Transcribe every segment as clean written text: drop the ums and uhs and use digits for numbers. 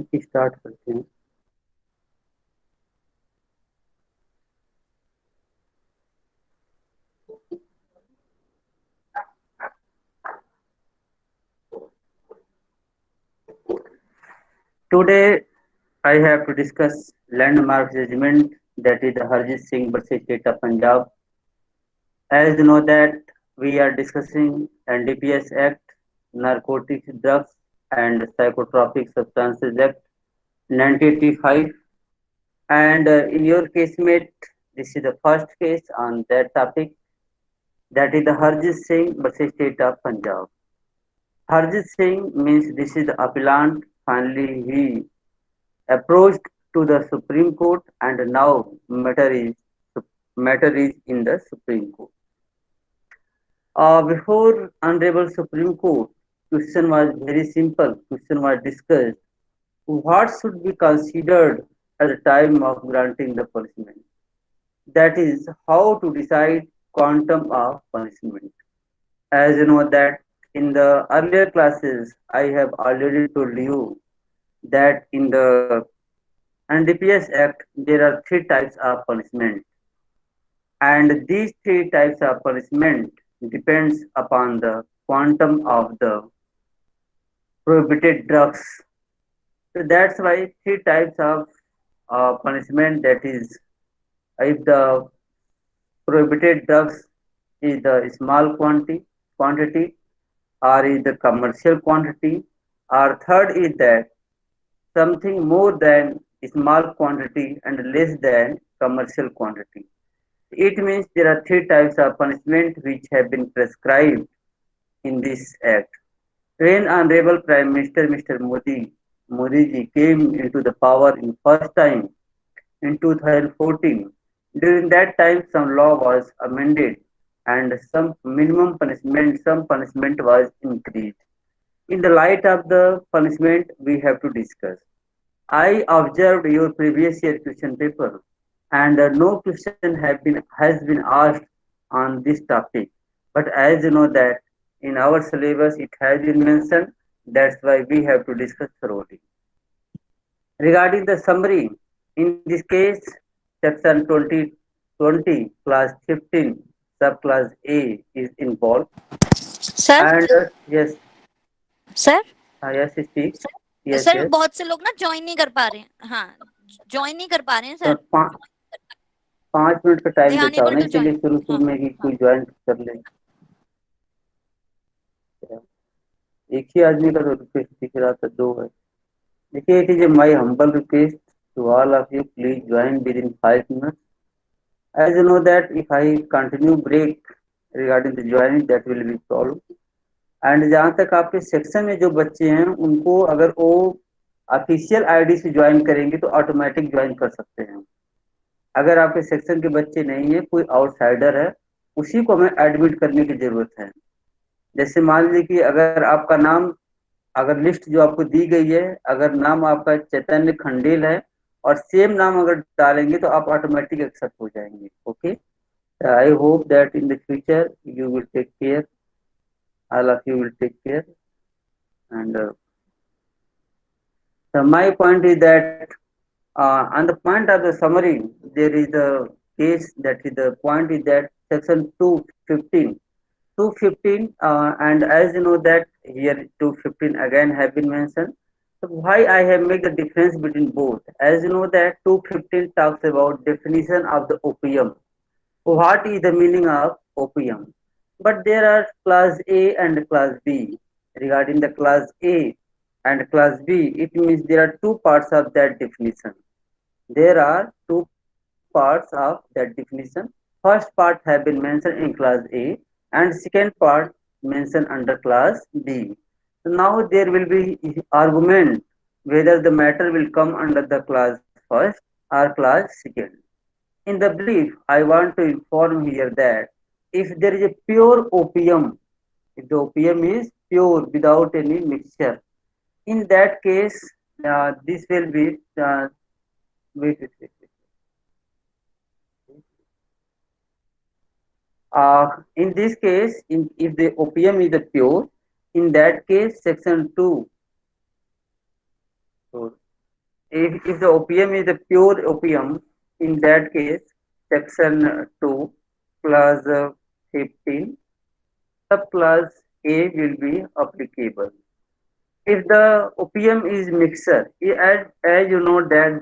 Topic start करते हैं। Today I have to discuss landmark judgment, that is the Harjit Singh versus State of Punjab. As you know that we are discussing NDPS Act, Narcotics, Drugs and Psychotropic Substances Act 1985, and in your case mate, this is the first case on that topic, that is the Harjit Singh versus State of Punjab. Harjit Singh means this is the appellant. Finally, he approached to the Supreme Court, and now matter is in the Supreme Court. Before Honorable Supreme Court, question was very simple. Question was discussed: what should be considered at the time of granting the punishment? That is, how to decide quantum of punishment. As you know that in the earlier classes, I have already told you that in the NDPS Act, there are three types of punishment, and these three types of punishment depends upon the quantum of the prohibited drugs. So that's why three types of punishment. That is, if the prohibited drugs is the small quantity, or is the commercial quantity, or third is that something more than small quantity and less than commercial quantity. It means there are three types of punishment which have been prescribed in this act. When Honorable Prime Minister Mr. Modi ji came into the power in first time in 2014, during that time some law was amended and some punishment was increased. In the light of the punishment, we have to discuss. I observed your previous year question paper, and no question has been asked on this topic. But as you know that in our syllabus it has been mentioned, that's why we have to discuss thoroughly. Regarding the summary, in this case, section 2020, class 15, subclass A is involved. Sir And yes, sir yes, speak. Yes, sir yes. बहुत से लोग ना join नहीं कर पा रहे हैं। हाँ, ज्वाइन नहीं कर पा रहे हैं तो सर। 5 मिनट का टाइम दे आर देता हूँ अनेबल ना, टू ज्वाइन। इसीलिए शुरू हाँ शुरू में ही हाँ कोई ज्वाइन कर ले। एक ही आदमी का तो रिक्वेस्ट दिख रहा था, दो है। देखिए, it is my humble request to all of you, please join within 5 minutes. As you know that if I continue break regarding the joining, that will be solved. And जहाँ तक आपके section में जो बच्चे हैं उनको अगर वो ऑफिशियल आईडी से ज्वाइन करेंगे तो ऑटोमेटिक ज्वाइन कर सकते हैं। अगर आपके सेक्शन के बच्चे नहीं है, कोई आउटसाइडर है, उसी को हमें एडमिट करने की जरूरत है। जैसे मान लीजिए कि अगर आपका नाम, अगर लिस्ट जो आपको दी गई है, अगर नाम आपका चैतन्य खंडेल है और सेम नाम अगर डालेंगे तो आप ऑटोमेटिक एक्सेप्ट हो जाएंगे। Okay, I hope that in the future you will take care, all of you will take care. And so my point is that on the point of the summary, there is a case, that is the point is that section 215, and as you know that here 215 again have been mentioned. So why I have made the difference between both? As you know that 215 talks about definition of the opium. What is the meaning of opium? But there are class A and class B. Regarding the class A and class B, it means there are two parts of that definition. There are two parts of that definition. First part have been mentioned in class A, and second part mentioned under class B. So now there will be argument whether the matter will come under the class first or class second. In the brief, I want to inform here that if there is a pure opium, if the opium is pure without any mixture, in that case, this will be, wait. In this case, if the opium is the pure, in that case, section 2, if the opium is a pure opium, in that case, section 2, clause 15, subclause A will be applicable. If the opium is mixer, as you know that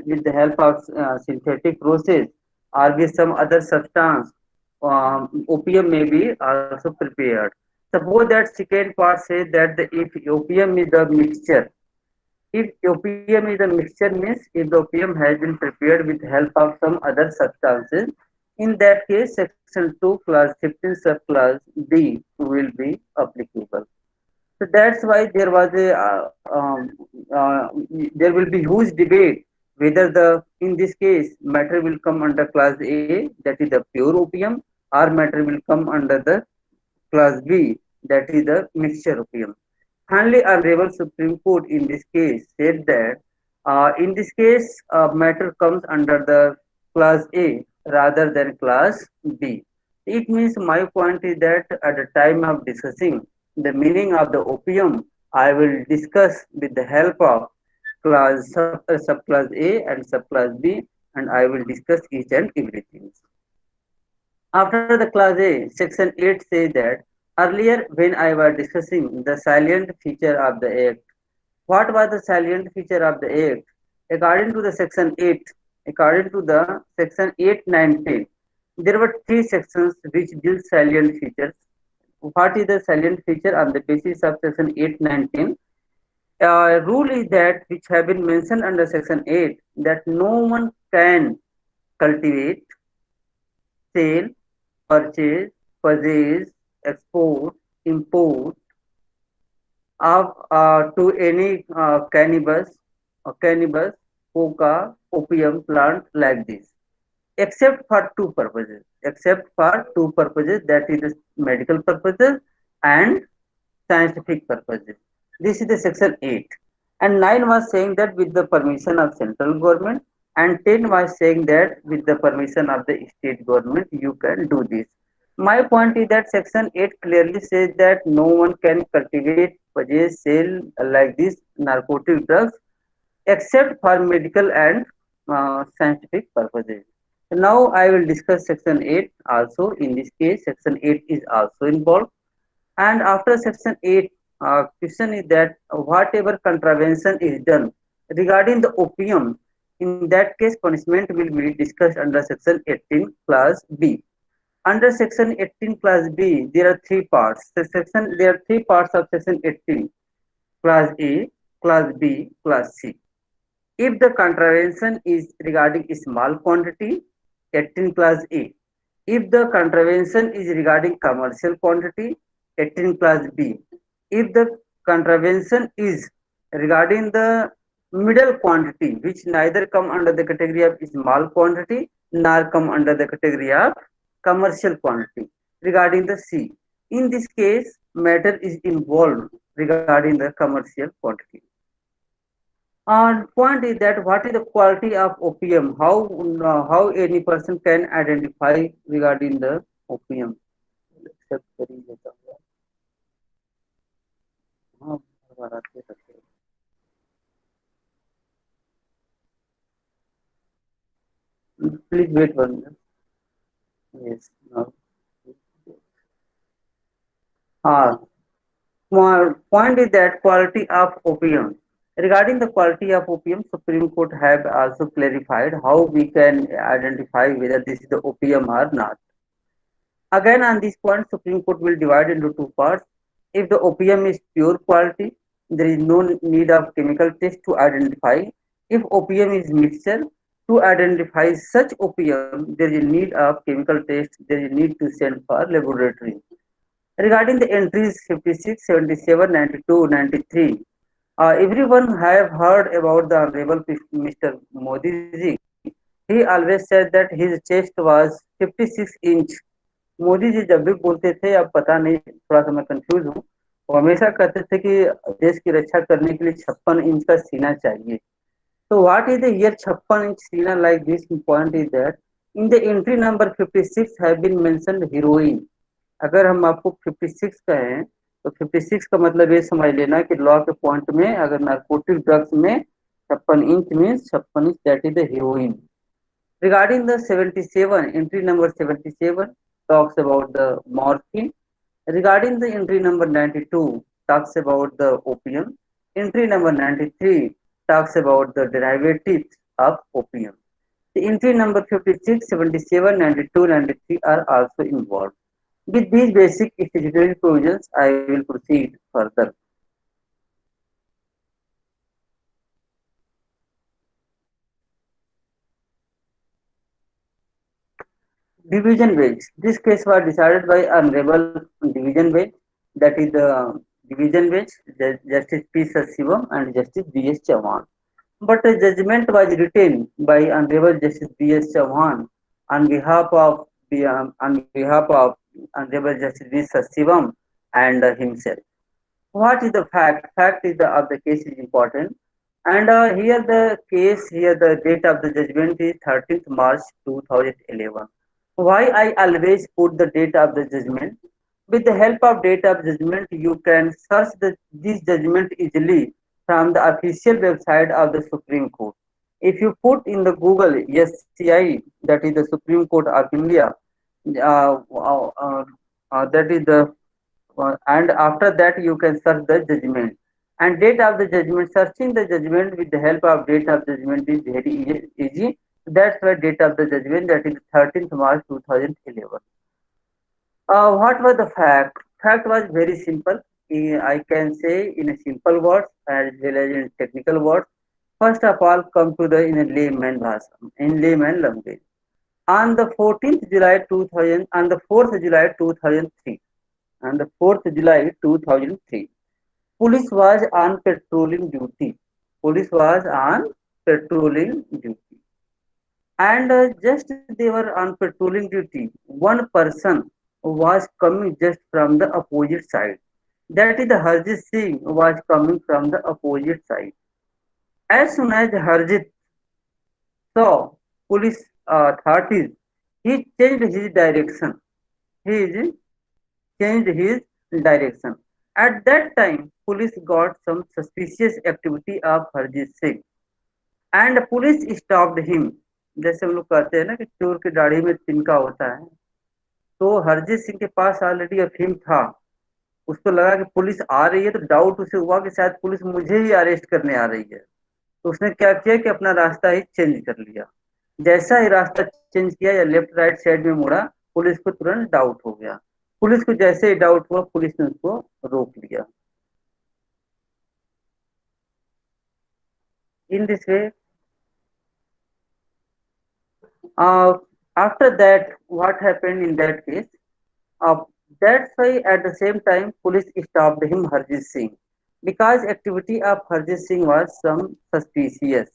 with the help of synthetic process or with some other substance, opium may be also prepared. Suppose that second part says that if opium is the mixture, if opium is a mixture means if the opium has been prepared with help of some other substances, in that case section 2 clause 15 subclause B will be applicable. So that's why there will be huge debate whether the in this case matter will come under class A, that is the pure opium, or matter will come under the class B, that is the mixture opium. Finally, Honorable Supreme Court in this case said that in this case matter comes under the class A rather than class B. It means my point is that at the time of discussing the meaning of the opium, I will discuss with the help of subclass A and subclass B, and I will discuss each and everything. After the class A, section 8 says that earlier when I was discussing the salient feature of the act, what was the salient feature of the act? According to the section 8, according to the section 8, 9, 10, there were three sections which deal salient features. What is the salient feature on the basis of section 8, 9, 10? Rule is that which have been mentioned under section 8 that no one can cultivate, sell, purchase, possess, export, import of to any cannabis, coca, opium plant like this, except for two purposes. Except for two purposes, that is the medical purposes and scientific purposes. This is the section 8. And 9 was saying that with the permission of central government, and 10 was saying that with the permission of the state government, you can do this. My point is that section 8 clearly says that no one can cultivate, possess, sell like this narcotic drugs except for medical and scientific purposes. Now I will discuss section 8 also. In this case, section 8 is also involved. And after section 8, question is that whatever contravention is done regarding the opium, in that case punishment will be discussed under section 18 clause B. Under section 18 clause B, there are three parts. There are three parts of section 18: clause A, clause B, clause C. If the contravention is regarding small quantity, 18 clause A. If the contravention is regarding commercial quantity, 18 clause B. If the contravention is regarding the middle quantity, which neither come under the category of small quantity nor come under the category of commercial quantity, regarding the C. In this case, matter is involved regarding the commercial quantity. And point is that what is the quality of opium? How any person can identify regarding the opium? Please wait 1 minute. Yes. No. Point is that quality of opium. Regarding the quality of opium, Supreme Court have also clarified how we can identify whether this is the opium or not. Again, on this point, Supreme Court will divide into two parts. If the opium is pure quality, there is no need of chemical test to identify. If opium is mixture, to identify such opium, there is a need of chemical test, there is a need to send for laboratory. Regarding the entries 56, 77, 92, 93, everyone have heard about the Honorable Mr. Modi ji. He always said that his chest was 56 inch. Modi ji जब भी बोलते थे, अब पता नहीं, थोड़ा सा मैं कंफ्यूज हूँ, वो हमेशा कहते थे कि देश की रक्षा करने के लिए 56 इंच का सीना चाहिए. So what is the here 56 inch सीना like this? Point is that in the entry number 56 have been mentioned heroin. अगर हम आपको 56 कहें तो 56 का मतलब ये समझ लेना कि लॉ के पॉइंट में अगर नार्कोटिक ड्रग्स में 56 inch means 56 inch, that is the heroin. Regarding the 77, entry number 77 talks about the morphine. Regarding the entry number 92 talks about the opium. Entry number 93 talks about the derivatives of opium. The entry number 56, 77, 92, 93 are also involved. With these basic statutory provisions, I will proceed further. Division bench. This case was decided by Honorable Division Bench, that is the Division Bench, Justice P. Sasivam and Justice B. S. Chauhan. But a judgment was written by Honorable Justice B. S. Chauhan on behalf of Honorable Justice B. Sasivam and himself. What is the fact? Fact is of the case is important. And here the date of the judgment is 13th March 2011. Why I always put the date of the judgment? With the help of date of judgment, you can search this judgment easily from the official website of the Supreme Court. If you put in the Google SCI, that is the Supreme Court of India, that is the and after that you can search the judgment and date of the judgment. Searching the judgment with the help of date of judgment is very easy. That's why date of the judgment, that is 13th March 2011. What was the fact? Fact was very simple. I can say in a simple words as well as in technical words. First of all, come to the in a layman bhasha, in layman language. On the 14th July 2000, on the 4th July 2003, on the 4th July 2003, police was on patrolling duty. Police was on patrolling duty. And just they were on patrolling duty. One person was coming just from the opposite side. That is the Harjit Singh was coming from the opposite side. As soon as Harjit saw police authorities, he changed his direction. He changed his direction. At that time, police got some suspicious activity of Harjit Singh and police stopped him. जैसे हम लोग कहते हैं ना कि चोर की दाढ़ी में तिनका होता है, तो हरजीत सिंह के पास ऑलरेडी अफीम था। उसको लगा कि पुलिस आ रही है, तो डाउट उसे हुआ कि शायद पुलिस मुझे ही अरेस्ट करने आ रही है। तो उसने क्या किया कि अपना रास्ता ही चेंज कर लिया। जैसा ही रास्ता चेंज किया या लेफ्ट राइट साइड में मुड़ा, पुलिस को तुरंत डाउट हो गया। पुलिस को जैसे ही डाउट हुआ, पुलिस ने उसको रोक लिया। In this way, after that, what happened in that case? Uh, that's why at the same time, police stopped him, Harjit Singh, because activity of Harjit Singh was some suspicious.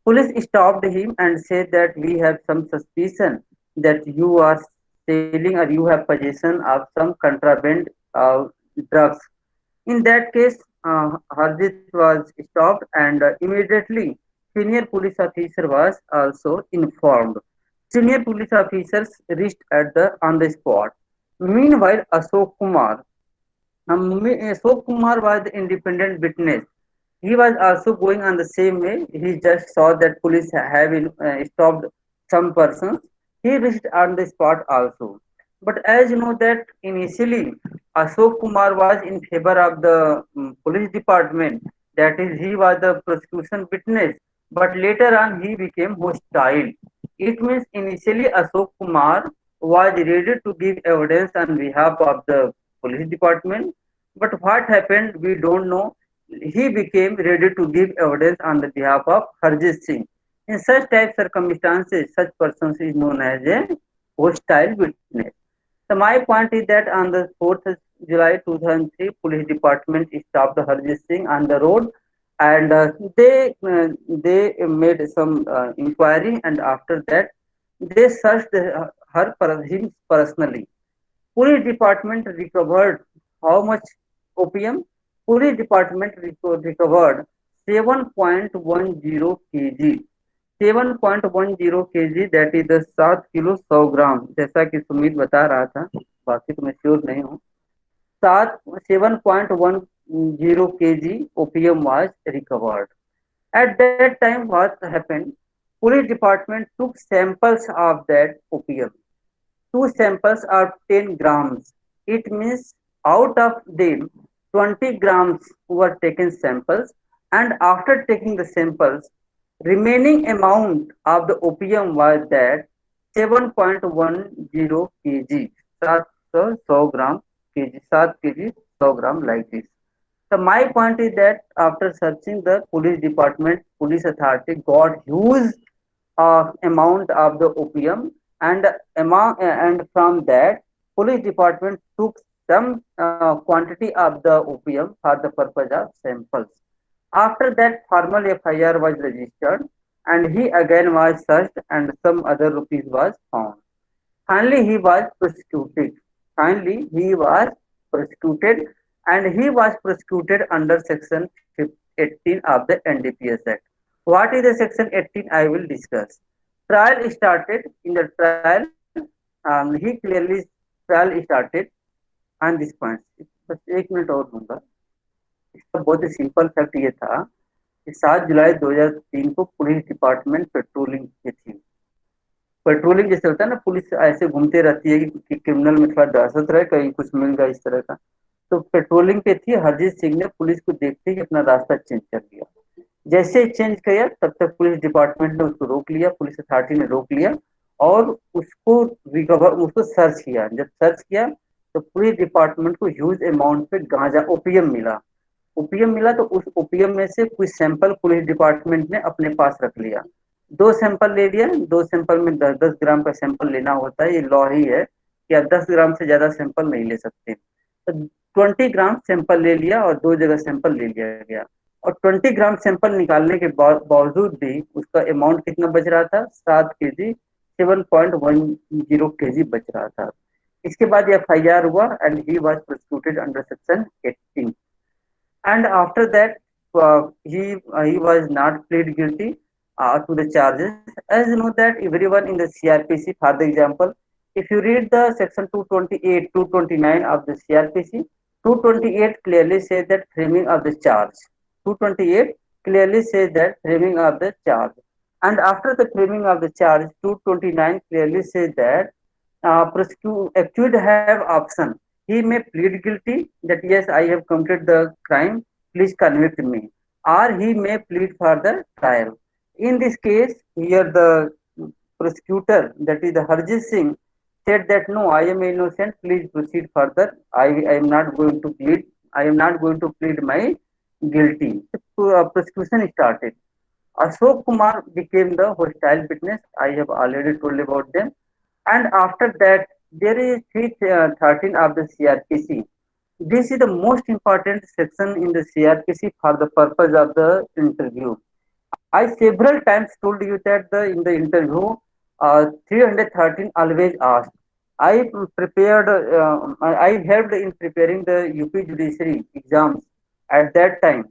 Police stopped him and said that we have some suspicion that you are selling or you have possession of some contraband drugs. In that case, Harjit was stopped and immediately senior police officer was also informed. Senior police officers reached at the on the spot. Meanwhile, Ashok Kumar was the independent witness. He was also going on the same way. He just saw that police have stopped some persons. He reached on the spot also. But as you know that initially Ashok Kumar was in favor of the police department. That is, he was the prosecution witness. But later on, he became hostile. It means initially Ashok Kumar was ready to give evidence on behalf of the police department. But what happened, we don't know. He became ready to give evidence on the behalf of Harjit Singh. In such type circumstances, such person is known as a hostile witness. So my point is that on the 4th July 2003, police department stopped Harjit Singh on the road and they made some inquiry, and after that they searched him personally. Police department recovered how much opium? Police department recovered 7.10 kg. 7.10 kg, that is the 7 kilo 100 ग्राम, जैसा कि सुमित बता रहा था, बाकी तो मैं sure नहीं हूँ। 7.10 kg opium was recovered. At that time, what happened? Police department took samples of that opium. Two samples are 10 grams. It means out of them, 20 grams were taken samples, and after taking the samples, remaining amount of the opium was that 7.10 kg, 700 gram kg, 7 kg, 100 gram like this. So my point is that after searching the police department, police authority got huge amount of the opium, and and from that police department took some quantity of the opium for the purpose of samples. After that, formal FIR was registered, and he again was searched, and some other rupees was found. Finally, he was prosecuted. Finally, he was prosecuted, and he was prosecuted under Section 18 of the NDPS Act. What is the Section 18? I will discuss. Trial started. In the trial, he clearly trial started on this point. बस एक minute और दूंगा. इसका बहुत ही simple fact ये था कि 7 जुलाई 2003 को पुलिस डिपार्टमेंट पेट्रोलिंग की थी. पेट्रोलिंग जैसे होता है ना, पुलिस ऐसे घूमते रहती है कि क्रिमिनल में थोड़ा दहशत रहे, कहीं कुछ मिल गया इस तरह का. तो पेट्रोलिंग पे थी. हरजीत सिंह ने पुलिस को देखते ही अपना रास्ता चेंज कर दिया. जैसे चेंज किया तब तक पुलिस डिपार्टमेंट ने उसको रोक लिया, पुलिस अथॉरिटी ने रोक लिया और उसको रिकवर, उसको सर्च किया. जब सर्च किया तो पुलिस डिपार्टमेंट को ह्यूज अमाउंट पे गांजा ओपीएम मिला. ओपीएम मिला तो उस ओपीएम में से कुछ सैंपल पुलिस डिपार्टमेंट ने अपने पास रख लिया. 2 सैंपल ले लिया. 2 सैंपल में 10-10 ग्राम का सैंपल लेना होता है. ये लॉ ही है कि आप 10 ग्राम से ज्यादा सैंपल नहीं ले सकते. तो 20 ग्राम सैंपल ले लिया और 2 जगह सैंपल ले लिया गया. और 20 ग्राम सैंपल निकालने के बावजूद भी उसका अमाउंट कितना बच रहा था? 7 kg, 7.10 kg बच रहा था. इसके बाद FIR हुआ and he was prosecuted under section 18. And after that, he was not plead guilty to the charges. As you know that everyone in the CRPC, for the example, if you read the section 228, 229 of the CRPC, 228 clearly says that framing of the charge. 228 clearly says that framing of the charge. And after the framing of the charge, 229 clearly says that accused have option. He may plead guilty that yes, I have committed the crime, please convict me, or he may plead for the trial. In this case, here the prosecutor, that is the Harjit Singh, said that no, I am innocent, please proceed further. I am not going to plead. I am not going to plead my guilty. So, prosecution started. Ashok Kumar became the hostile witness. I have already told about them. And after that, there is 313 of the CRPC. This is the most important section in the CRPC for the purpose of the interview. I several times told you that in the interview, 313 always asked. I prepared, I helped in preparing the UP judiciary exams at that time,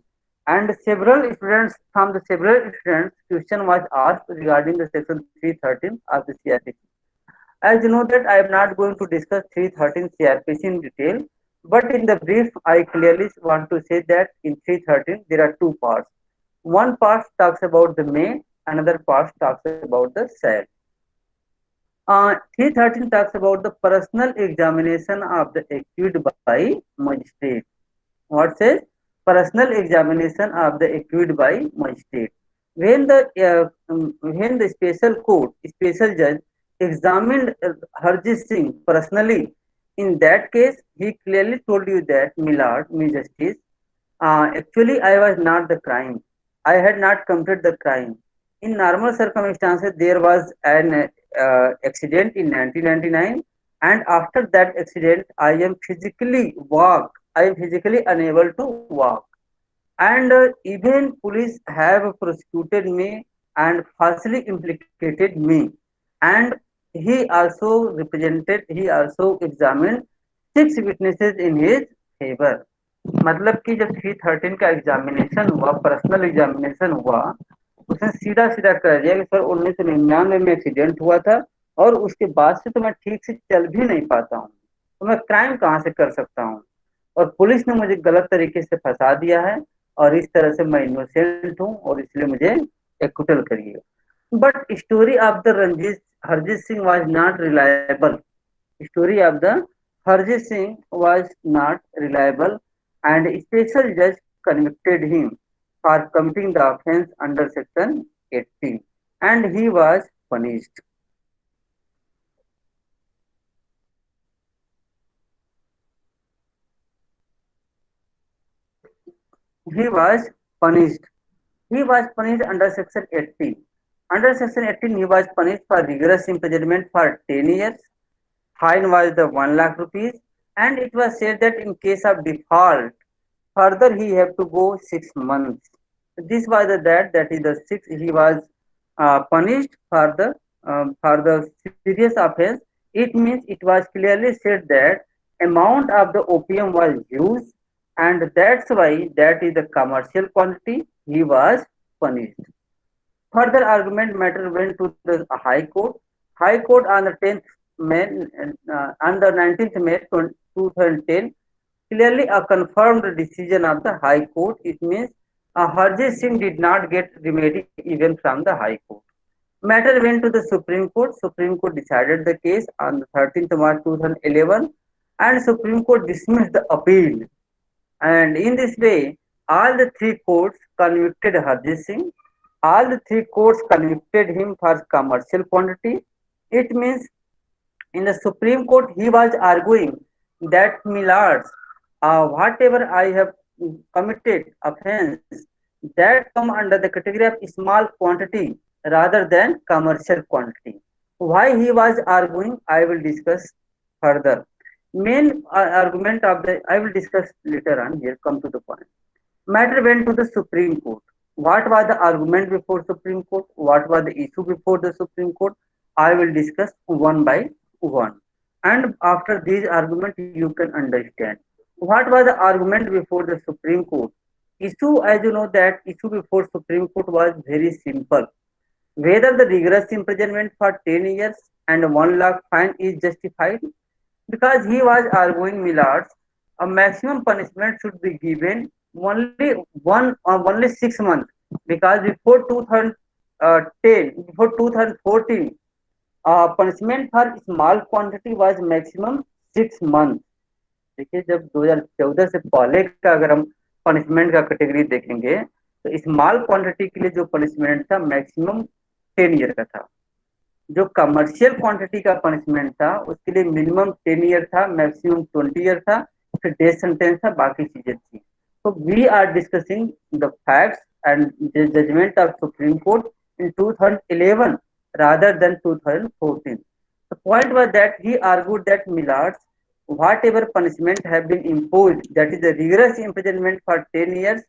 and several students from the several students question was asked regarding the section 313 of the CRPC. As you know that I am not going to discuss 313 CRPC in detail, but in the brief, I clearly want to say that in 313 there are two parts. One part talks about the may, another part talks about the shall. 313 talks about the personal examination of the accused by magistrate. What says? Personal examination of the accused by magistrate. When the special court, special judge examined Harjit Singh personally, in that case, he clearly told you that, Milord, me justice, actually I was not the crime. I had not committed the crime. In normal circumstances, there was an accident in 1999, and after that accident, I am physically unable to walk. And even police have prosecuted me and falsely implicated me. And he also examined 6 witnesses in his favor. मतलब कि जब 313 का examination हुआ, personal examination हुआ, उसने सीधा सीधा कह दिया कि सर 1999 में एक्सीडेंट हुआ था और उसके बाद से तो मैं ठीक से चल भी नहीं पाता हूँ, तो मैं क्राइम कहाँ से कर सकता हूँ, और पुलिस ने मुझे गलत तरीके से फंसा दिया है और इस तरह से मैं इनोसेंट हूँ और इसलिए मुझे एक्विटल करिएगा। But story of the Ranjit Harjit Singh was not reliable. Story of the Harjit Singh was not reliable and special जज convicted him for committing the offense under section 18 and he was punished. He was punished. He was punished under section 18. Under section 18, he was punished for rigorous imprisonment for 10 years. Fine was the 1 lakh rupees, and it was said that in case of default, further he have to go 6 months. This was the that is the six he was punished for the serious offense. It means it was clearly said that amount of the opium was used, and that's why that is the commercial quantity he was punished. Further argument matter went to the High Court. High Court on the 10th May, on the 19th May 2010 clearly a confirmed decision of the High Court. It means Harjit Singh did not get remedy even from the High Court. Matter went to the Supreme Court. Supreme Court decided the case on the 13th March 2011 and Supreme Court dismissed the appeal. And in this way, all the three courts convicted Harjit Singh. All the three courts convicted him for commercial quantity. It means in the Supreme Court, he was arguing that Millards, whatever I have committed offense, that come under the category of small quantity rather than commercial quantity. Why he was arguing, I will discuss further. Main argument of the I will discuss later on. Here, come to the point. Matter went to the Supreme Court. What was the argument before Supreme Court? What was the issue before the Supreme Court? I will discuss one by one. And after these arguments, you can understand. What was the argument before the Supreme Court? Issue, as you know, that issue before Supreme Court was very simple. Whether the rigorous imprisonment for 10 years and 1 lakh fine is justified, because he was arguing Millards, a maximum punishment should be given only 6 months because before 2010 before 2014 punishment for small quantity was maximum 6 months. देखिए जब 2014 से पहले का अगर हम punishment का category देखेंगे तो स्मॉल क्वांटिटी के लिए जो पनिशमेंट था मैक्सिमम 10 ईयर का था। जो कमर्शियल क्वांटिटी का पनिशमेंट था उसके लिए मिनिमम 10 ईयर था, मैक्सिमम 20 ईयर था, फिर डेथ सेंटेंस था, बाकी चीजें थी। तो we are discussing the facts and the judgment of supreme court in 2011 rather than 2014. The point was that he argued that Millards, whatever punishment have been imposed, that is the rigorous imprisonment for 10 years,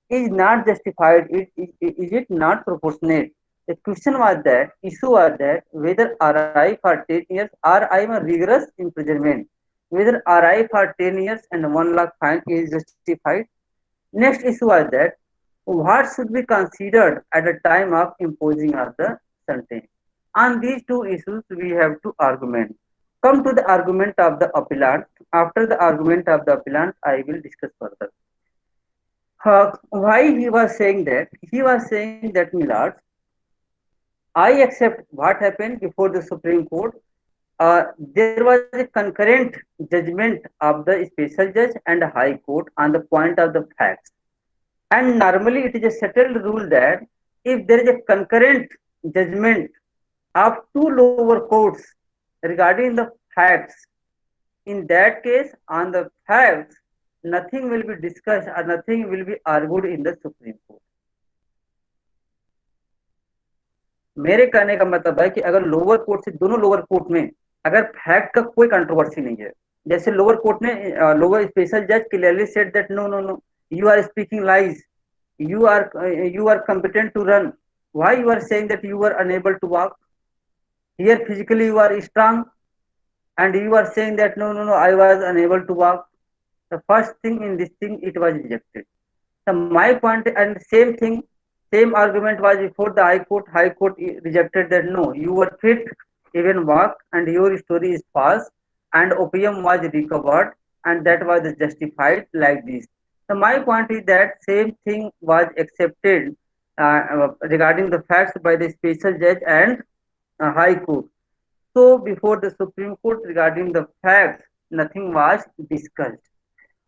is not justified. Is it not proportionate? The question was that, issue was that whether RI for 10 years or I am a rigorous imprisonment, whether RI for 10 years and 1 lakh fine is justified. Next issue was that what should be considered at the time of imposing of the sentence. On these two issues, we have to argument. Come to the argument of the appellant. After the argument of the appellant, I will discuss further. Why he was saying that? He was saying that Millards, I accept what happened before the Supreme Court. There was a concurrent judgment of the special judge and High Court on the point of the facts. And normally it is a settled rule that if there is a concurrent judgment of two lower courts regarding the facts, in that case, on the facts, nothing will be discussed or nothing will be argued in the Supreme Court. मेरे कहने का मतलब है कि अगर lower court से दोनों lower court में अगर फैक्ट का कोई कंट्रोवर्सी नहीं है, जैसे लोअर कोर्ट ने लोअर स्पेशल जज clearly said that no no no you are speaking lies, you are competent to run, why you are saying that you were unable to walk, here physically you are strong and you are saying that no no no I was unable to walk. The first thing in this thing it was rejected. So my point and same thing, same argument was before the High Court. High Court rejected that no, you were fit, even walk, and your story is false, and opium was recovered, and that was justified like this. So my point is that same thing was accepted regarding the facts by the special judge and High Court. So before the Supreme Court regarding the facts, nothing was discussed.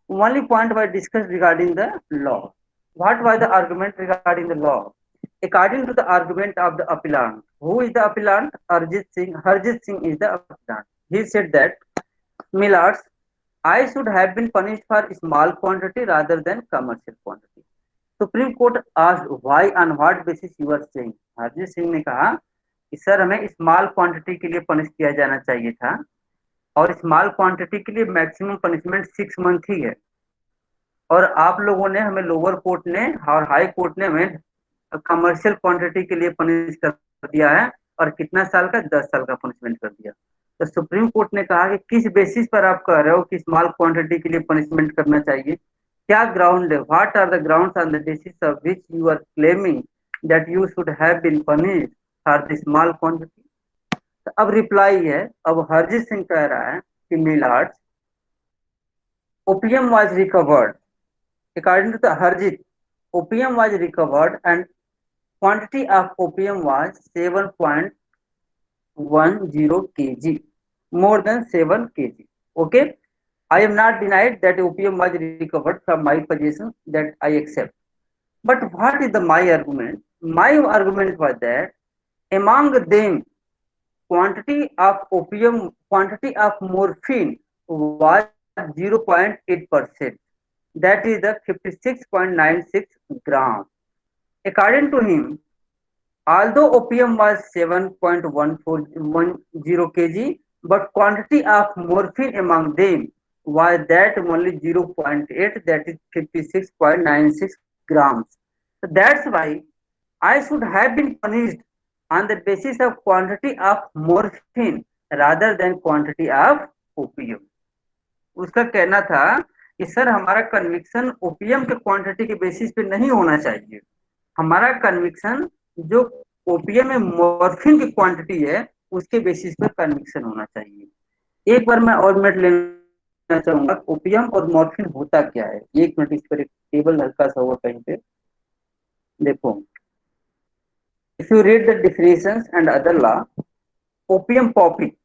Only point was discussed regarding the law. What was the argument regarding the law? According to the argument of the appellant, who is the appellant? Arjit Singh. Harjit Singh is the appellant. He said that, Millards, I should have been punished for small quantity rather than commercial quantity. Supreme court asked why on what basis you are saying. Harjit Singh ने कहा कि sir हमें small quantity के लिए punish किया जाना चाहिए था और स्मॉल क्वांटिटी के लिए मैक्सिमम पनिशमेंट 6 मंथ ही है और आप लोगों ने हमें लोअर कोर्ट ने और हाई कोर्ट ने हमें कमर्शियल क्वांटिटी के लिए पनिश कर दिया है और कितना साल का 10 साल का पनिशमेंट कर दिया. तो सुप्रीम कोर्ट ने कहा कि किस बेसिस पर आप कह रहे हो कि स्मॉल क्वांटिटी के लिए पनिशमेंट करना चाहिए. क्या ग्राउंड है? What are the grounds on the basis of which you are claiming that you should have been punished for the small quantity. तो अब रिप्लाई है, अब हरजीत सिंह कह रहा है कि Maillard, opium was recovered. According to the Harjit, opium was recovered and quantity of opium was 7.10 kg, more than 7 kg. Okay, I am not denied that opium was recovered from my possession, that I accept. But what is my argument? My argument was that among them, quantity of morphine was 0.8%. That is the 56.96 grams. According to him, although opium was 7.1410 kg, but quantity of morphine among them was that only 0.8, that is 56.96 grams. So that's why I should have been punished on the basis of quantity of morphine rather than quantity of opium. उसका कहना था कि sir हमारा conviction opium के quantity के basis पे नहीं होना चाहिए, हमारा कन्विक्शन जो ओपियम में मॉर्फिन की क्वांटिटी है उसके बेसिस पे कन्विक्शन होना चाहिए. एक बार मैं और मिनट लेना चाहूंगा, ओपियम और मॉर्फिन होता क्या है. एक मिनट, इस पर एक टेबल हल्का सा होगा कहीं पे, देखो. If you read the definitions and other law, opium poppy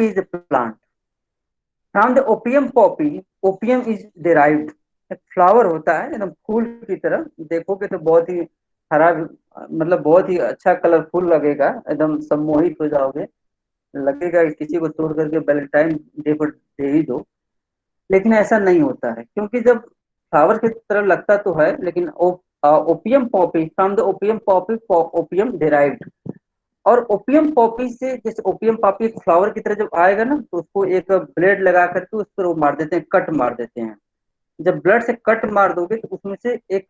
is a plant. From the opium poppy, opium is derived. एक फ्लावर होता है एकदम फूल की तरह, देखोगे तो बहुत ही हरा, मतलब बहुत ही अच्छा कलरफुल लगेगा, एकदम सम्मोहित हो जाओगे, लगेगा कि किसी को तोड़ करके वैलेंटाइन डे पर दे ही दो. लेकिन ऐसा नहीं होता है, क्योंकि जब फ्लावर की तरह लगता तो है, लेकिन opium Poppy, from the opium Poppy opium derived. और ओपियम पॉपी से, जैसे ओपियम पॉपी एक फ्लावर की तरह जब आएगा ना, तो उसको एक ब्लेड लगा करके उस पर वो मार देते हैं, कट मार देते हैं. जब ब्लड से कट मार दोगे तो उसमें से एक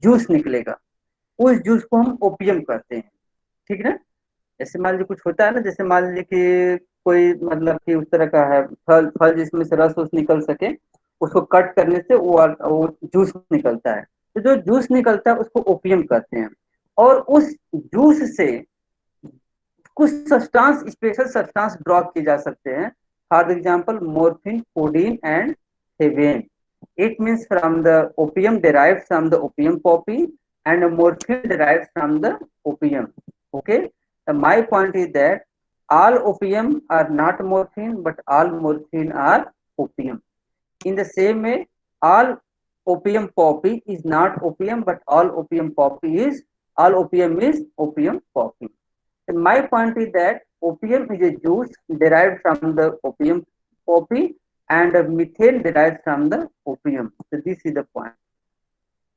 जूस निकलेगा, उस जूस को हम ओपियम कहते हैं. ठीक है. जैसे मान लीजिए कुछ होता है ना, जैसे मान लीजिए कि कोई मतलब कि उस तरह का है फल फल जिसमें से रस निकल सके, उसको कट करने से वो जूस निकलता है. तो जो जूस निकलता है उसको ओपियम कहते हैं. और उस जूस से कुछ सब्सटेंस, स्पेशल सब्सटेंस ड्रॉ किए जा सकते हैं. For example morphine, codeine and heaven. It means from the opium derived from the opium poppy and morphine derived from the opium. Okay. My point is that all opium are not morphine, but all morphine are opium. In the same way, all opium poppy is not opium, but all opium is opium poppy. And my point is that opium is a juice derived from the opium poppy and methane derived from the opium. So this is the point.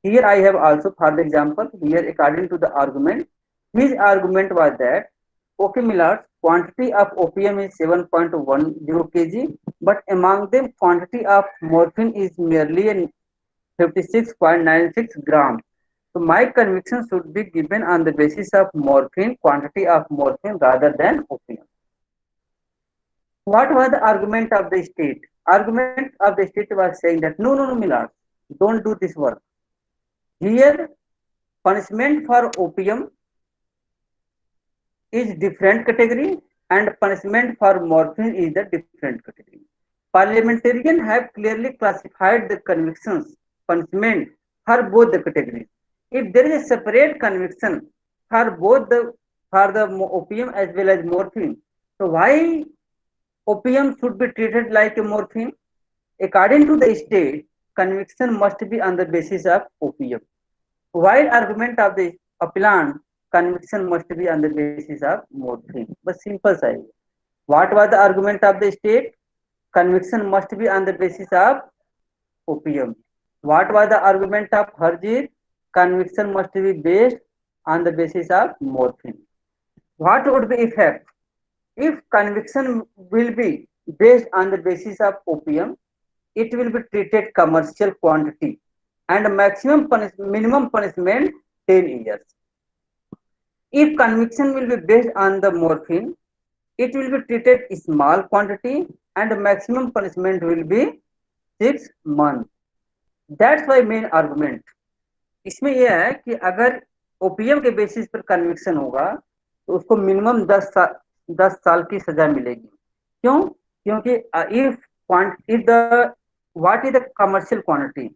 Here I have also, for the example, here according to the argument, his argument was that, okay, Millards, quantity of opium is 7.10 kg, but among them quantity of morphine is merely 56.96 grams. So my conviction should be given on the basis of morphine, quantity of morphine rather than opium. What was the argument of the state? Argument of the state was saying that no, Millards, don't do this work. Here, punishment for opium is different category and punishment for morphine is the different category. Parliamentarians have clearly classified the convictions punishment for both the categories. If there is a separate conviction for both the for the opium as well as morphine, so why opium should be treated like a morphine? According to the state, conviction must be on the basis of opium, while argument of the appellant, conviction must be on the basis of morphine. But simple size. What was the argument of the state? Conviction must be on the basis of opium. What was the argument of Harjeet? Conviction must be based on the basis of morphine. What would be effect? If conviction will be based on the basis of opium, it will be treated commercial quantity and minimum punishment 10 years. If conviction will be based on the morphine, it will be treated small quantity and maximum punishment will be 6 months. That's why main argument. इसमें यह है कि अगर OPM के basis पर conviction होगा तो उसको मिनिमम 10 साल की सजा मिलेगी. क्यों? क्योंकि if the what is the commercial quantity?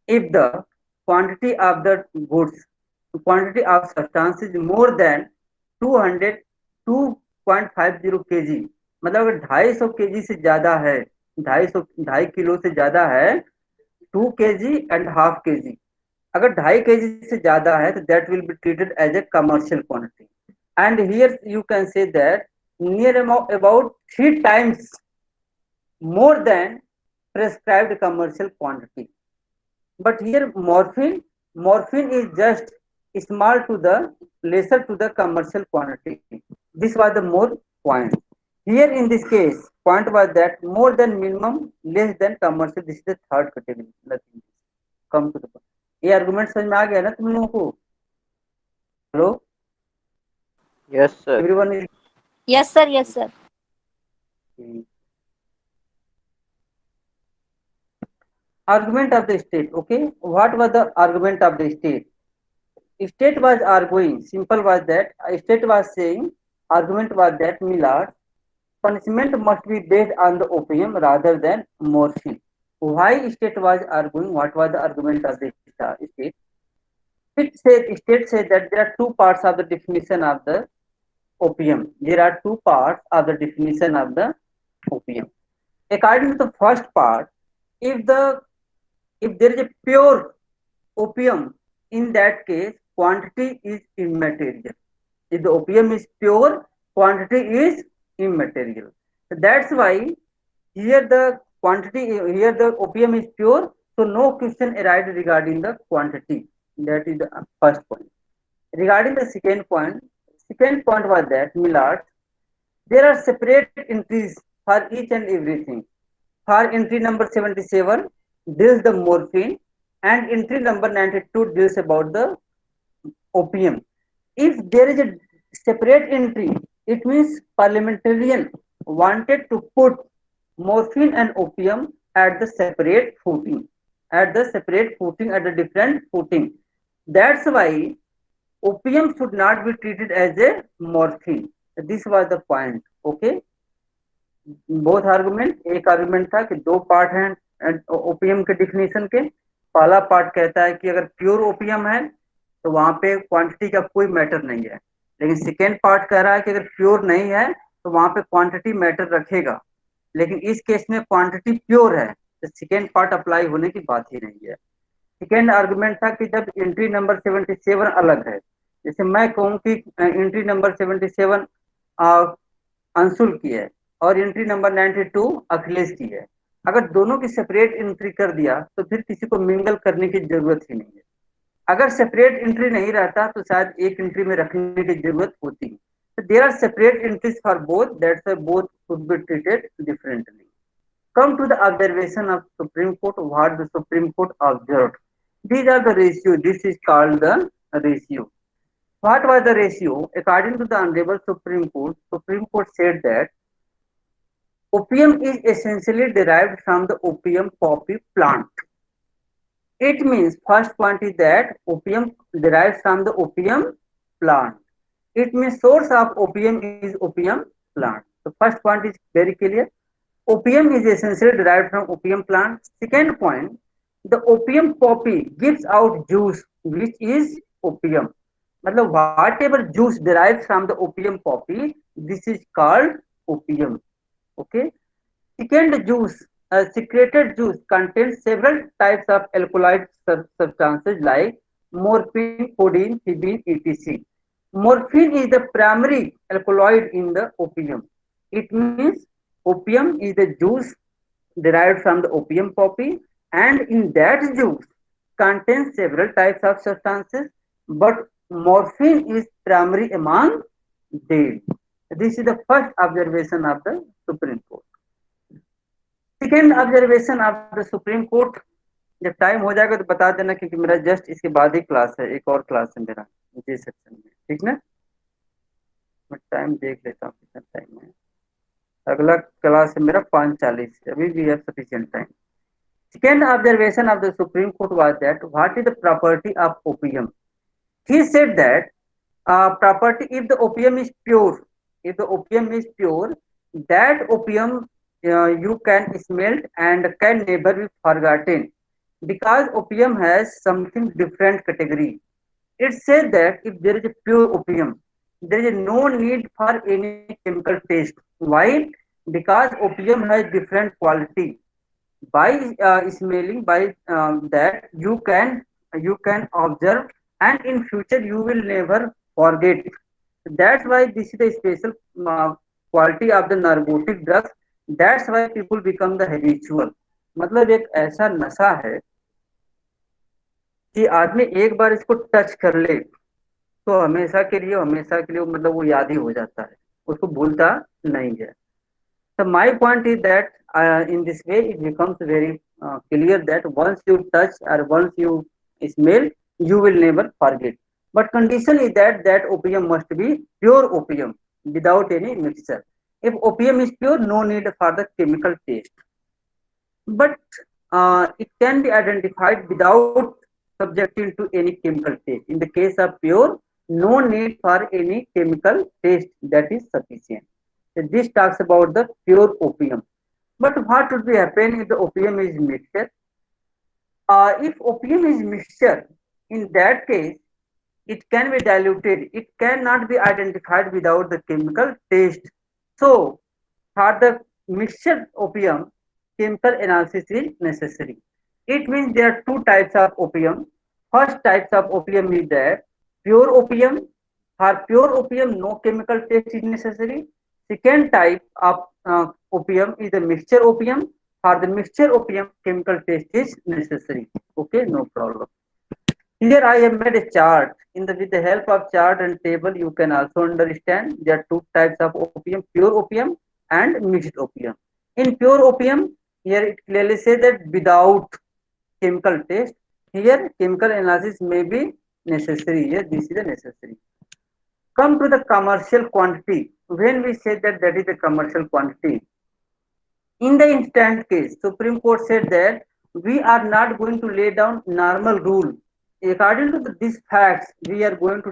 If the quantity of the goods, quantity of substance is more than 202.50 kg, मतलब अगर 250 kg से ज्यादा है, 2.5 किलो से ज्यादा है, 2 kg and half kg, अगर 2.5 kg से ज्यादा है तो that will be treated as a commercial quantity. And here you can say that near about 3 times more than prescribed commercial quantity. But here morphine is just small to the lesser to the commercial quantity. This was the more point. Here in this case, point was that more than minimum, less than commercial. This is the third category. Nothing. Come to the point. ये argument समझ में आ गया ना तुम लोगों को? Hello? Yes, sir. Everyone is. Yes, sir. Yes, sir. Argument of the state. Okay, what was the argument of the state? State was arguing. Simple was that state was saying. Argument was that Millard punishment must be based on the opium rather than morphine. Why state was arguing? What was the argument of the state? State said that there are two parts of the definition of the opium. There are two parts of the definition of the opium. According to the first part, if there is a pure opium, in that case, quantity is immaterial. If the opium is pure, quantity is immaterial. So that's why here the opium is pure, so no question arises regarding the quantity. That is the first point. Regarding the second point was that Millard, there are separate entries for each and everything. For entry number 77 deals the morphine and entry number 92 deals about the opium. If there is a separate entry, it means parliamentarian wanted to put morphine and opium at the separate footing, at the different footing. That's why opium should not be treated as a morphine. This was the point. Okay. Both argument, एक argument था कि दो part हैं OPM के definition के. पहला part कहता है कि अगर प्योर ओपीएम है तो वहां पे क्वांटिटी का कोई मैटर नहीं है, लेकिन सेकेंड पार्ट कह रहा है कि अगर प्योर नहीं है तो वहां पे क्वांटिटी मैटर रखेगा. लेकिन इस केस में क्वांटिटी प्योर है तो सेकेंड पार्ट अप्लाई होने की बात ही नहीं है. सेकेंड आर्गुमेंट था कि जब एंट्री नंबर 77 अलग है, जैसे मैं कहूँ कि एंट्री नंबर 77 अंशुल की है और एंट्री नंबर 92 अखिलेश की है, अगर दोनों की सेपरेट एंट्री कर दिया तो फिर किसी को मिंगल करने की जरूरत ही नहीं है. अगर सेपरेट एंट्री नहीं रहता तो शायद एक एंट्री में रखने की जरूरत होती. So there are separate entries for both. That's why both should be treated differently. Come to the observation of Supreme Court. What the Supreme Court observed? These are the ratio. This is called the ratio. What was the ratio? According to the Honorable Supreme Court said that opium is essentially derived from the opium poppy plant. It means first point is that opium derives from the opium plant. It means source of opium is opium plant. The first point is very clear. Opium is essentially derived from opium plant. Second point, the opium poppy gives out juice which is opium. मतलब whatever juice derived from the opium poppy, this is called opium. Okay. Second juice, secreted juice contains several types of alkaloid substances like morphine, codeine, thebaine, etc. Morphine is the primary alkaloid in the opium. It means opium is the juice derived from the opium poppy, and in that juice contains several types of substances, but morphine is primary among them. This is the first observation of the Supreme Court. Second observation of the supreme court, जब time हो जाएगा तो बता देना क्योंकि मेरा just इसके बाद ही क्लास है, एक और क्लास है मेरा जी सेक्शन में, ठीक ना। मैं टाइम देख लेता हूँ कितना टाइम है। अगला क्लास है मेरा 5:40, अभी भी है sufficient time. Second observation of the supreme court was that what is the property of opium. He said that property, if the opium is pure, that opium you can smell and can never be forgotten because opium has something different category. It says that if there is a pure opium, there is no need for any chemical taste. Why? Because opium has different quality. By smelling, by that you can observe, and in future you will never forget. That's why this is the special quality of the narcotic drugs. That's why people become the habitual. मतलब एक ऐसा नशा है कि आदमी एक बार इसको touch कर ले तो हमेशा के लिए मतलब वो याद ही हो जाता है, उसको भूलता नहीं है। So my point is that in this way it becomes very clear that once you touch or once you smell, you will never forget. But condition is that opium must be pure opium without any mixture. If opium is pure, no need for the chemical taste. But it can be identified without subjecting to any chemical taste. In the case of pure, no need for any chemical taste, that is sufficient. So this talks about the pure opium. But what would be happen if the opium is mixture? If opium is mixture, in that case, it can be diluted. It cannot be identified without the chemical taste. So, for the mixture opium, chemical analysis is necessary. It means there are two types of opium. First types of opium is there pure opium. For pure opium, no chemical test is necessary. Second type of opium is the mixture opium. For the mixture opium, chemical test is necessary. Okay, no problem. Here I have made a chart. With the help of chart and table, you can also understand there are two types of opium: pure opium and mixed opium. In pure opium, here it clearly says that without chemical test. Here chemical analysis may be necessary. Here this is a necessary. Come to the commercial quantity. When we say that is a commercial quantity, in the instant case, Supreme Court said that we are not going to lay down normal rule. According to these facts, we are going to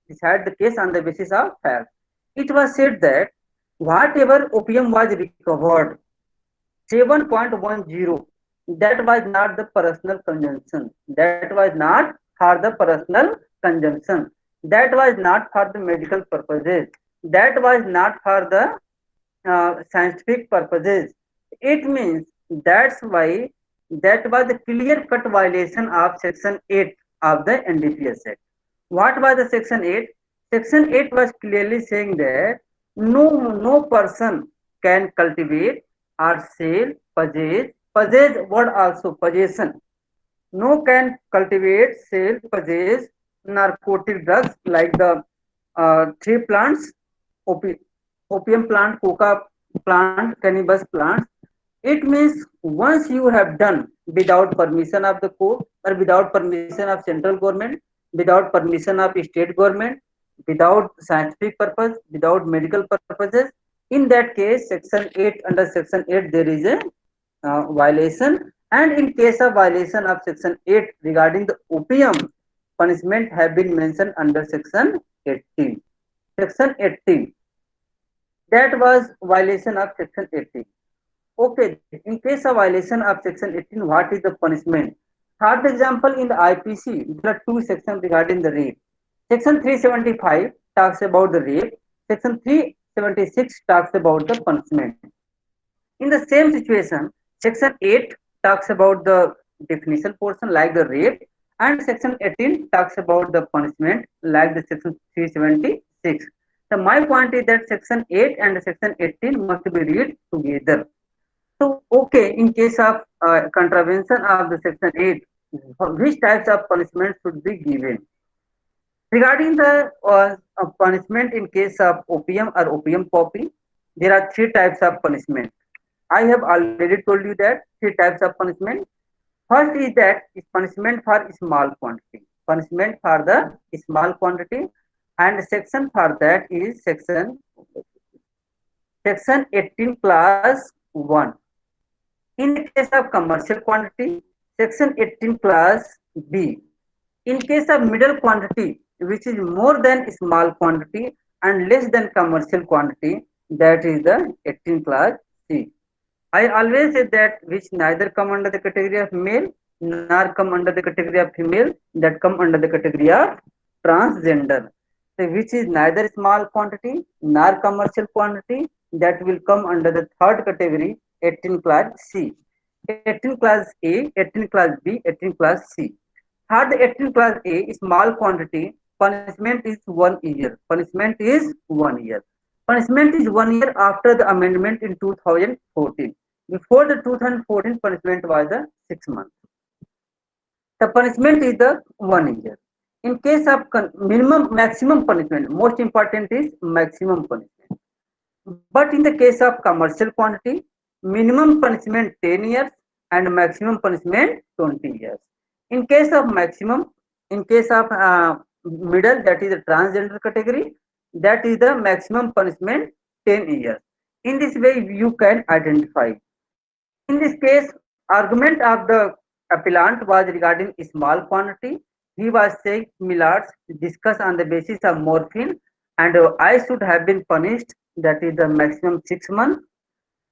decide the case on the basis of facts. It was said that whatever opium was recovered, 7.10, that was not the personal consumption. That was not for the personal consumption. That was not for the medical purposes. That was not for the scientific purposes. It means that's why that was a clear-cut violation of Section 8 of the NDPS Act. What was the Section 8? Section 8 was clearly saying that no person can cultivate or sell, possess word also possession. No can cultivate, sell, possess narcotic drugs like the three plants, opium plant, coca plant, cannabis plant. It means once you have done without permission of the court or without permission of central government, without permission of state government, without scientific purpose, without medical purposes, in that case, under Section 8, there is a violation. And in case of violation of Section 8 regarding the opium, punishment have been mentioned under Section 18. Section 18. That was violation of Section 18. Okay, in case of violation of section 18, what is the punishment? Third example, in the IPC, there are two sections regarding the rape. Section 375 talks about the rape. Section 376 talks about the punishment. In the same situation, section 8 talks about the definition portion like the rape, and section 18 talks about the punishment like the section 376. So my point is that section 8 and section 18 must be read together. So, okay, in case of contravention of the section 8, which types of punishment should be given? Regarding the punishment in case of opium or opium poppy, there are three types of punishment. I have already told you that three types of punishment. First is that is punishment for small quantity. Punishment for the small quantity, and section for that is section 18 class 1. In the case of commercial quantity, section 18 class B. In case of middle quantity, which is more than small quantity and less than commercial quantity, that is the 18 class C. I always say that which neither come under the category of male nor come under the category of female, that come under the category of transgender. So which is neither small quantity nor commercial quantity, that will come under the third category, 18 class C. 18 class A, 18 class B, 18 class C. Third, 18 class A, small quantity, punishment is 1 year. Punishment is 1 year. Punishment is 1 year after the amendment in 2014. Before the 2014, punishment was the 6 months. The punishment is the 1 year. In case of maximum punishment, most important is maximum punishment. But in the case of commercial quantity, minimum punishment 10 years and maximum punishment 20 years. In case of maximum, in case of middle, that is the transgender category, that is the maximum punishment 10 years. In this way, you can identify. In this case, argument of the appellant was regarding small quantity. He was saying Millards discuss on the basis of morphine, and I should have been punished, that is the maximum 6 months,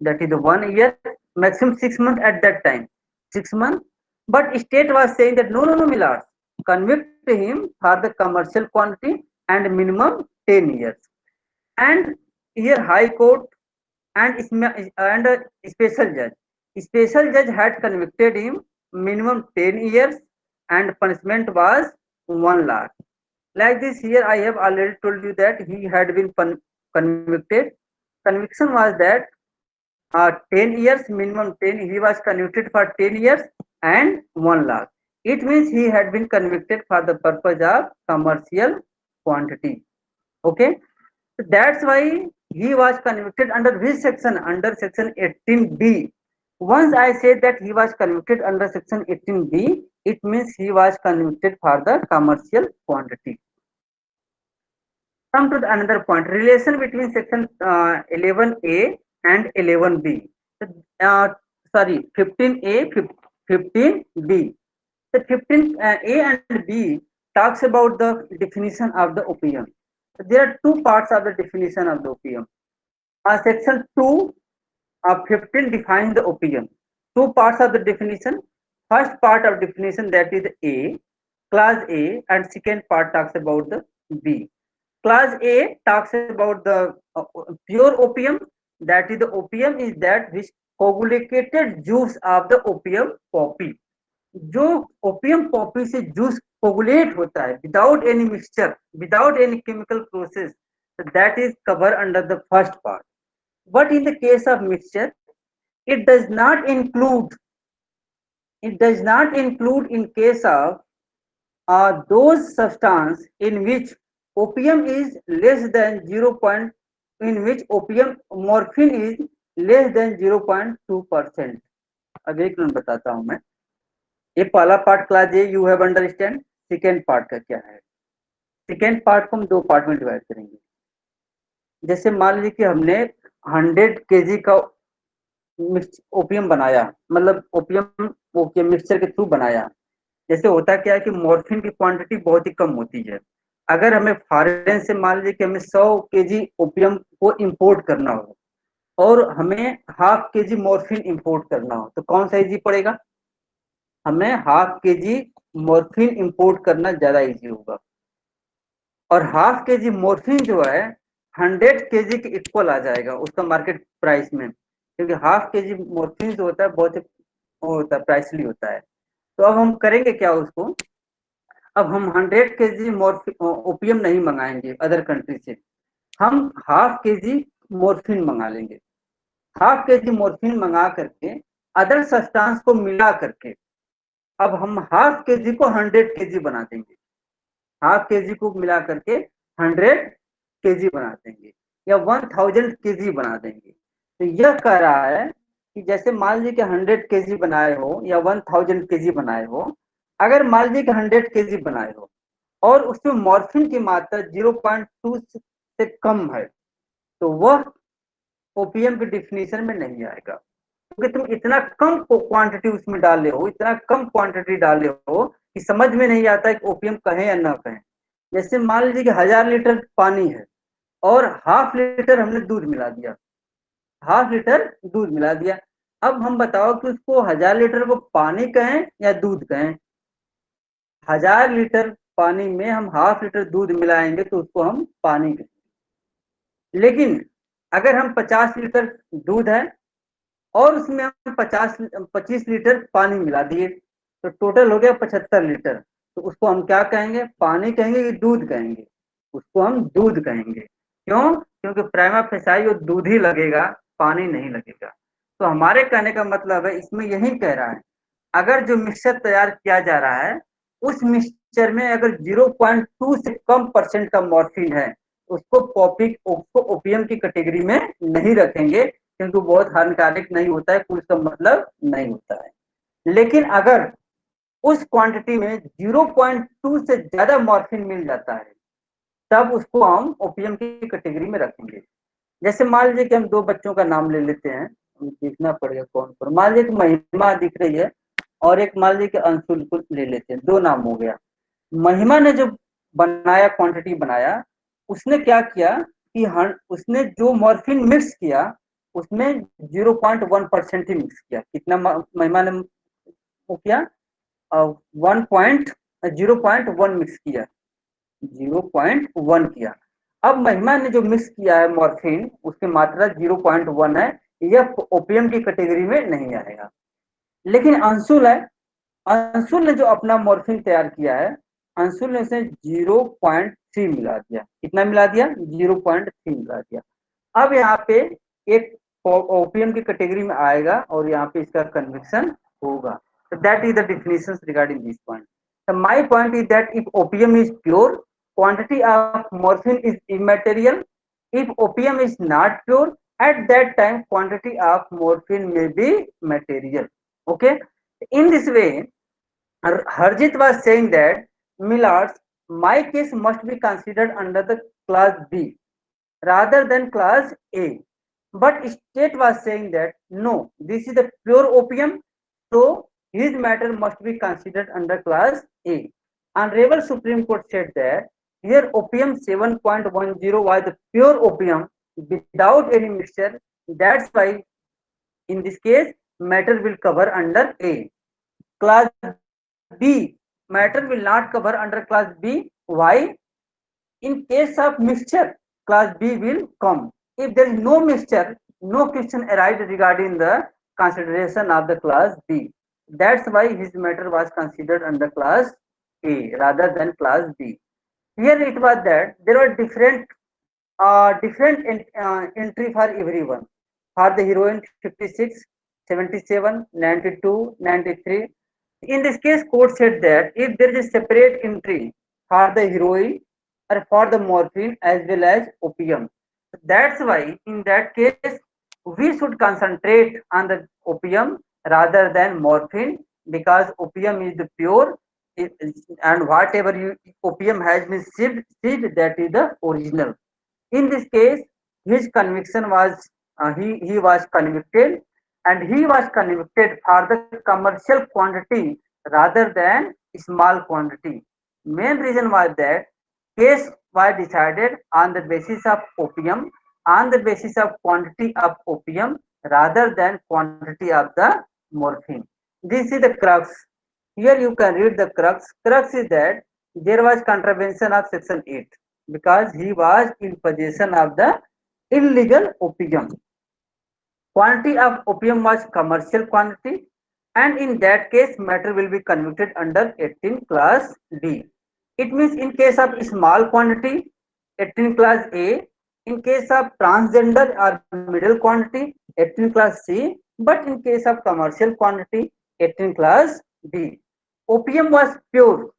that is the 1 year, maximum 6 months at that time, 6 months. But state was saying that no, Millards, convict him for the commercial quantity and minimum 10 years. And here High Court and a special judge had convicted him minimum 10 years and punishment was 1 lakh. Like this, here I have already told you that he had been convicted. Conviction was that 10 years, minimum 10, he was convicted for 10 years and 1 lakh. It means he had been convicted for the purpose of commercial quantity. Okay, so that's why he was convicted under which section? Under section 18B. Once I said that he was convicted under section 18B, it means he was convicted for the commercial quantity. Come to another point, relation between section 11A and 11B. 15A, 15B. The 15A and B talks about the definition of the opium. There are two parts of the definition of the opium. Section 2 of 15 defines the opium. Two parts of the definition. First part of definition, that is A, class A, and second part talks about the B. Class A talks about the pure opium, that is the opium is that which coagulated juice of the opium poppy. जो opium Poppy से juice coagulate होता है without any mixture, without any chemical process, that is covered under the first part. But in the case of mixture, it does not include in case of those substance in which opium is less than 0. In which opium morphine is less than 0.2%. अब एक minute बताता हूं मैं. ये पहला part class A you have understand. Second part का क्या है? सेकेंड पार्ट को हम दो पार्ट में डिवाइड करेंगे. जैसे मान लीजिए कि हमने 100 kg का ओपियम बनाया, मतलब ओपियम मिक्सचर के थ्रू बनाया. जैसे होता क्या है कि मॉर्फिन की क्वांटिटी बहुत ही कम होती है. अगर हमें फॉरेन से मान लीजिए कि हमें 100 kg ओपियम को इंपोर्ट करना हो और हमें हाफ के जी मॉर्फिन इंपोर्ट करना हो तो कौन सा इजी पड़ेगा? हमें हाफ के जी मॉर्फिन इंपोर्ट करना ज्यादा इजी होगा। और हाफ के जी मॉर्फिन जो है 100 के जी के इक्वल आ जाएगा उसका मार्केट प्राइस में, क्योंकि हाफ के जी मॉर्फिन जो होता है बहुत वो होता है, प्राइसली होता है। तो अब हम करेंगे क्या उसको, अब हम 100 के जी ओपियम नहीं मंगाएंगे अदर कंट्री से, हम हाफ के जी मॉर्फिन मंगा लेंगे। हाफ के जी मॉर्फिन मंगा करके अदर सब्सटेंस को मिला करके अब हम हाफ के जी को 100 के जी बना देंगे। हाफ के जी को मिला करके 100 के जी बना देंगे या 1000 के जी बना देंगे। तो यह कह रहा है कि जैसे मान लीजिए कि 100 के जी बनाए हो या 1000 के जी बनाए हो, अगर मान लीजिए कि 100 के जी बनाए हो और उसमें मॉर्फिन की मात्रा 0.2 से कम है तो वह ओपीएम की डिफिनीशन में नहीं आएगा, क्योंकि तुम इतना कम क्वांटिटी उसमें डाले हो, इतना कम क्वांटिटी डाले हो कि समझ में नहीं आता कि ओपीएम कहें या ना कहें। जैसे मान लीजिए कि 1000 लीटर पानी है और हाफ लीटर हमने दूध मिला दिया, हाफ लीटर दूध मिला दिया। अब हम बताओ कि उसको 1000 लीटर को पानी कहें या दूध कहें? 1000 लीटर पानी में हम हाफ लीटर दूध मिलाएंगे तो उसको हम पानी कहेंगे। लेकिन अगर हम 50 लीटर दूध है और उसमें हम 25 लीटर पानी मिला दिए तो टोटल हो गया 75 लीटर, तो उसको हम क्या कहेंगे? पानी कहेंगे कि दूध कहेंगे? उसको हम दूध कहेंगे। क्यों? क्योंकि प्राइमा फेसाई वो दूध ही लगेगा, पानी नहीं लगेगा। तो हमारे कहने का मतलब है इसमें यही कह रहा है, अगर जो मिक्सचर तैयार किया जा रहा है उस मिक्सचर में अगर 0.2 से कम परसेंट का मॉर्फिन है उसको ओपियम की कैटेगरी में नहीं रखेंगे, क्योंकि बहुत हानिकारक नहीं होता है, कुछ का मतलब नहीं होता है। लेकिन अगर उस क्वांटिटी में 0.2 से ज्यादा मॉर्फिन मिल जाता है तब उसको हम ओपियम की कैटेगरी में रखेंगे। जैसे मान लीजिए कि हम दो बच्चों का नाम ले लेते हैं, देखना पड़ेगा कौन कौन। मान लीजिए कि महिमा दिख रही है और एक मान लीजिए कि अंशुल को ले लेते हैं, दो नाम हो गया। महिमा ने जो बनाया क्वांटिटी बनाया, उसने क्या किया कि उसने जो मॉर्फिन मिक्स किया उसमें 0.1% ही मिक्स किया। कितना महिमा ने वो किया? 0.1 मिक्स किया, 0.1 किया। अब महिमा ने जो मिक्स किया है मॉर्फिन उसकी मात्रा 0.1 है, यह ओपियम की कैटेगरी में नहीं आएगा। लेकिन अंशुल है, अंशुल ने जो अपना मॉर्फिन तैयार किया है, अंशुल ने उसे 0.3 मिला दिया। कितना मिला दिया? 0.3 मिला दिया। अब यहाँ पे एक ओपियम की कैटेगरी में आएगा और यहाँ पे इसका कन्विक्शन होगा। So that is the definitions regarding this point. So my point is that if opium is pure, quantity of morphine is immaterial. If opium is not pure, at that time quantity of morphine may be material. Okay. In this way, Harjit was saying that Millards, my case must be considered under the class B rather than class A. But State was saying that no, this is the pure opium, so his matter must be considered under class A. Honorable Supreme Court said that here opium 7.10 was the pure opium without any mixture. That's why in this case matter will cover under A. Class B matter will not cover under class B. Why? In case of mixture, class B will come. If there is no mixture, no question arises regarding the consideration of the class B. That's why his matter was considered under class A rather than class B. Here it was that there were different entry for everyone. For the heroine 56, 77, 92, 93. In this case, court said that if there is a separate entry for the heroine or for the morphine as well as opium, that's why in that case we should concentrate on the opium rather than morphine, because opium is the pure and whatever opium has been seized, that is the original. In this case, his conviction was he was convicted, and he was convicted for the commercial quantity rather than small quantity. Main reason was that case was decided on the basis of opium on the basis of quantity of opium rather than quantity of the morphine. This is the crux. Here you can read the crux. Crux is that there was contravention of section 8 because he was in possession of the illegal opium. Quantity of opium was commercial quantity, and in that case matter will be convicted under 18 class D. It means in case of small quantity 18 class A, in case of transgender or middle quantity 18 class C, but in case of commercial quantity 18 class D. Opium was pure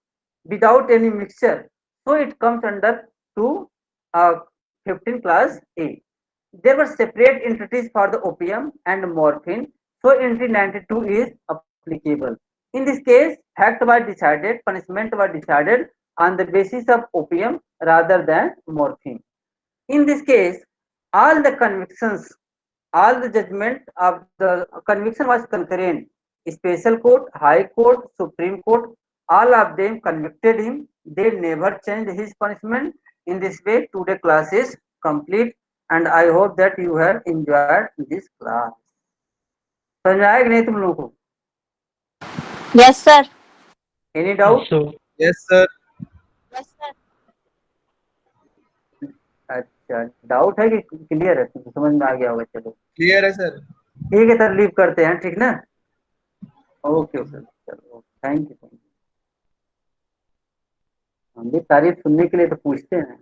without any mixture, so it comes under to 15 class A. There were separate entities for the opium and morphine, so entry 92 is applicable. In this case, fact was decided, punishment was decided on the basis of opium rather than morphine. In this case, all the convictions, all the judgment of the conviction was concurrent. Special court, high court, supreme court, all of them convicted him. They never changed his punishment. In this way, today class is complete, and I hope that you have enjoyed this class. समझ में आया कि नहीं तुम लोगों को? Yes, sir. Any doubt? So, Yes, sir. Yes, sir. अच्छा, doubt है कि क्लियर है? तुमको समझ में आ गया होगा. चलो Clear है sir. ठीक है, सर लीव करते हैं, ठीक ना? ओके ओके, चलो थैंक यू. हम भी तारीफ सुनने के लिए तो पूछते हैं.